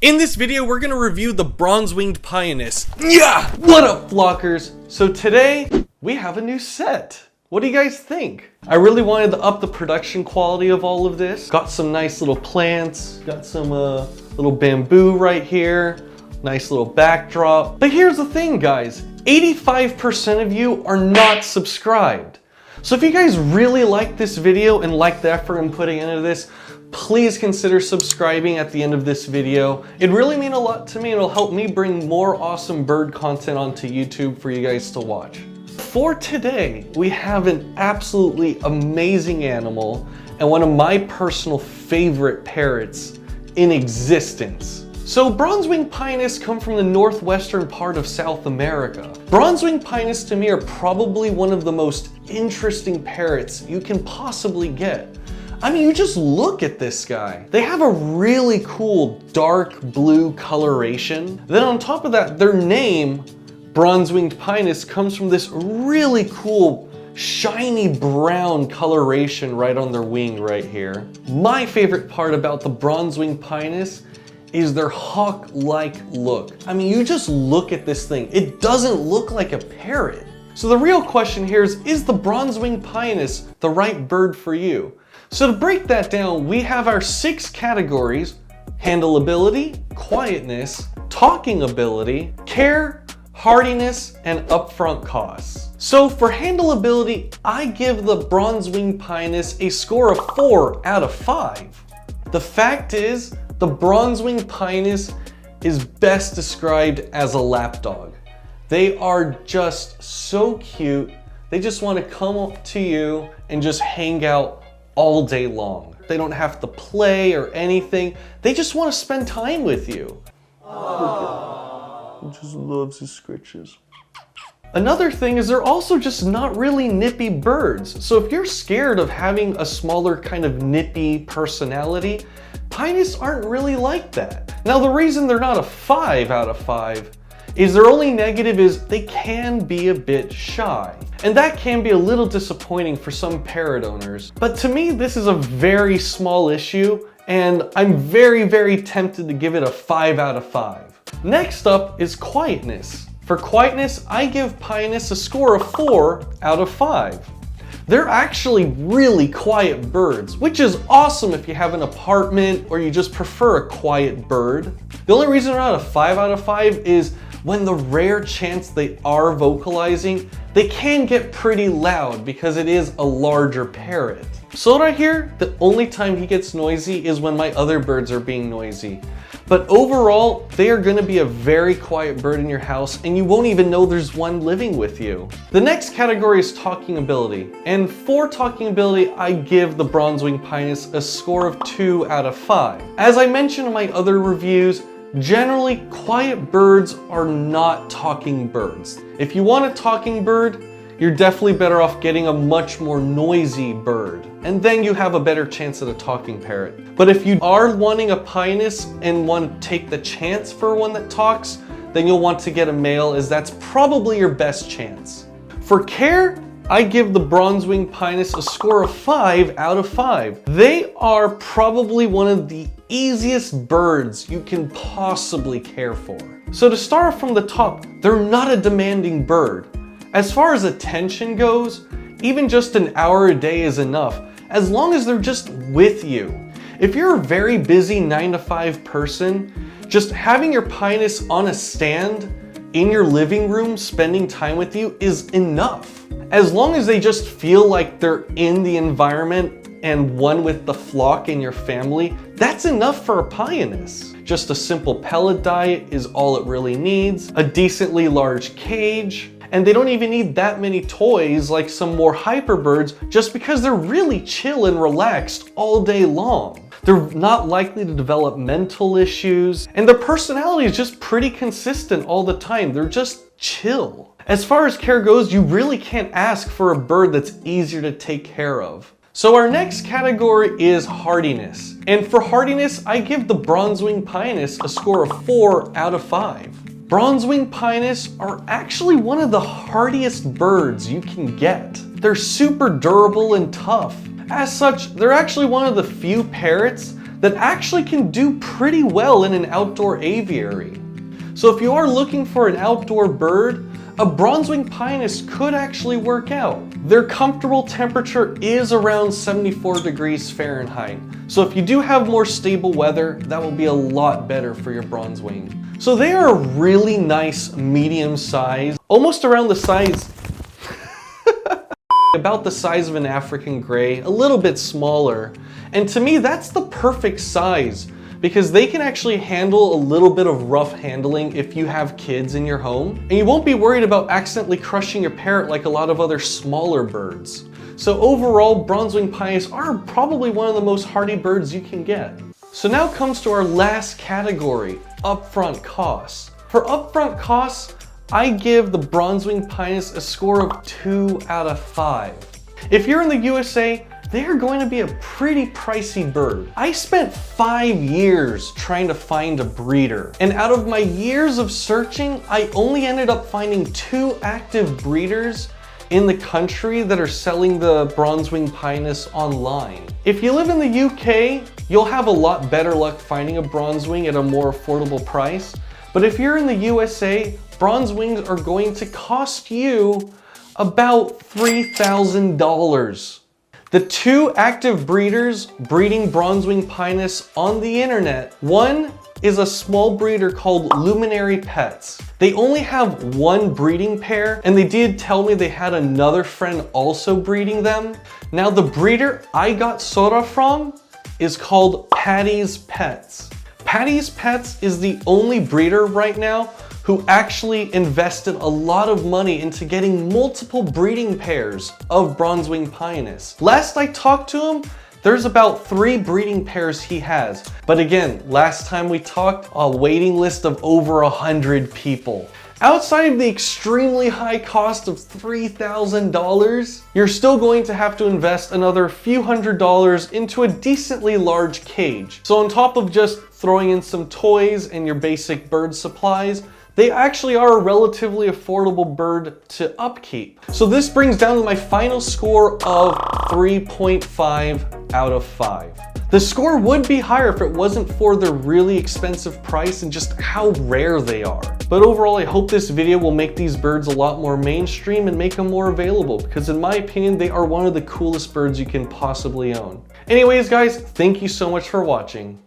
In this video, we're gonna review the Bronze Wing Pionus. Yeah! What up, flockers? So today, we have a new set. What do you guys think? I really wanted to up the production quality of all of this. Got some nice little plants, got some little bamboo right here, nice little backdrop. But here's the thing, guys. 85% of you are not subscribed. So if you guys really like this video and like the effort I'm putting into this, please consider subscribing at the end of this video. It'd really mean a lot to me and it'll help me bring more awesome bird content onto YouTube for you guys to watch. For today, we have an absolutely amazing animal and one of my personal favorite parrots in existence. So Bronze Wing Pionus come from the northwestern part of South America. Bronze Wing Pionus to me are probably one of the most interesting parrots you can possibly get. I mean, you just look at this guy. They have a really cool dark blue coloration. Then on top of that, their name, Bronze Winged Pionus, comes from this really cool shiny brown coloration right on their wing right here. My favorite part about the Bronze Wing Pionus is their hawk-like look. I mean, you just look at this thing. It doesn't look like a parrot. So the real question here is the Bronze Wing Pionus the right bird for you? So to break that down, we have our 6 categories: handleability, quietness, talking ability, care, hardiness, and upfront costs. So for handleability, I give the Bronze Wing Pionus a score of 4 out of 5. The fact is, the Bronze Wing Pionus is best described as a lapdog. They are just so cute. They just want to come up to you and just hang out all day long. They don't have to play or anything. They just want to spend time with you. He just loves his scritches. Another thing is they're also just not really nippy birds. So if you're scared of having a smaller kind of nippy personality, Pionus aren't really like that. Now the reason they're not a 5 out of 5 is their only negative is they can be a bit shy. And that can be a little disappointing for some parrot owners. But to me, this is a very small issue, and I'm very, very tempted to give it a 5 out of 5. Next up is quietness. For quietness, I give Pionus a score of 4 out of 5. They're actually really quiet birds, which is awesome if you have an apartment or you just prefer a quiet bird. The only reason they're not a 5 out of 5 is when the rare chance they are vocalizing, they can get pretty loud because it is a larger parrot. So right here, the only time he gets noisy is when my other birds are being noisy. But overall, they are gonna be a very quiet bird in your house and you won't even know there's one living with you. The next category is talking ability. And for talking ability, I give the Bronze Wing Pionus a score of 2 out of 5. As I mentioned in my other reviews, generally, quiet birds are not talking birds. If you want a talking bird, you're definitely better off getting a much more noisy bird. And then you have a better chance at a talking parrot. But if you are wanting a Pionus and want to take the chance for one that talks, then you'll want to get a male, as that's probably your best chance. For care, I give the Bronze Wing Pionus a score of 5 out of 5. They are probably one of the easiest birds you can possibly care for. So to start off from the top, they're not a demanding bird. As far as attention goes, even just an hour a day is enough, as long as they're just with you. If you're a very busy 9 to 5 person, just having your Pionus on a stand in your living room spending time with you is enough. As long as they just feel like they're in the environment and one with the flock in your family, that's enough for a Pionus. Just a simple pellet diet is all it really needs, a decently large cage, and they don't even need that many toys like some more hyper birds, just because they're really chill and relaxed all day long. They're not likely to develop mental issues, and their personality is just pretty consistent all the time. They're just chill. As far as care goes, you really can't ask for a bird that's easier to take care of. So our next category is hardiness. And for hardiness, I give the Bronze Wing Pionus a score of 4 out of 5. Bronze Wing Pionus are actually one of the hardiest birds you can get. They're super durable and tough. As such, they're actually one of the few parrots that actually can do pretty well in an outdoor aviary. So if you are looking for an outdoor bird, a Bronze Wing Pionus could actually work out. Their comfortable temperature is around 74 degrees Fahrenheit. So if you do have more stable weather, that will be a lot better for your Bronze Wing. So they are a really nice medium size, almost around the size, about the size of an African gray, a little bit smaller. And to me, that's the perfect size, because they can actually handle a little bit of rough handling if you have kids in your home, and you won't be worried about accidentally crushing your parrot like a lot of other smaller birds. So overall, Bronze Wing Pionus are probably one of the most hardy birds you can get. So now comes to our last category, upfront costs. For upfront costs, I give the Bronze Wing Pionus a score of 2 out of 5. If you're in the USA, they are going to be a pretty pricey bird. I spent 5 years trying to find a breeder, and out of my years of searching, I only ended up finding 2 active breeders in the country that are selling the Bronze Wing Pionus online. If you live in the UK, you'll have a lot better luck finding a Bronze Wing at a more affordable price. But if you're in the USA, Bronze Wings are going to cost you about $3,000. The 2 active breeders breeding Bronze Wing Pionus on the internet, one is a small breeder called Luminary Pets. They only have 1 breeding pair, and they did tell me they had another friend also breeding them. Now the breeder I got Sora from is called Patty's Pets. Patty's Pets is the only breeder right now who actually invested a lot of money into getting multiple breeding pairs of Bronze Wing Pionus. Last I talked to him, there's about 3 breeding pairs he has. But again, last time we talked, a waiting list of over 100 people. Outside of the extremely high cost of $3,000, you're still going to have to invest another few $100s into a decently large cage. So on top of just throwing in some toys and your basic bird supplies, they actually are a relatively affordable bird to upkeep. So this brings down to my final score of 3.5 out of 5. The score would be higher if it wasn't for their really expensive price and just how rare they are. But overall, I hope this video will make these birds a lot more mainstream and make them more available, because in my opinion, they are one of the coolest birds you can possibly own. Anyways, guys, thank you so much for watching.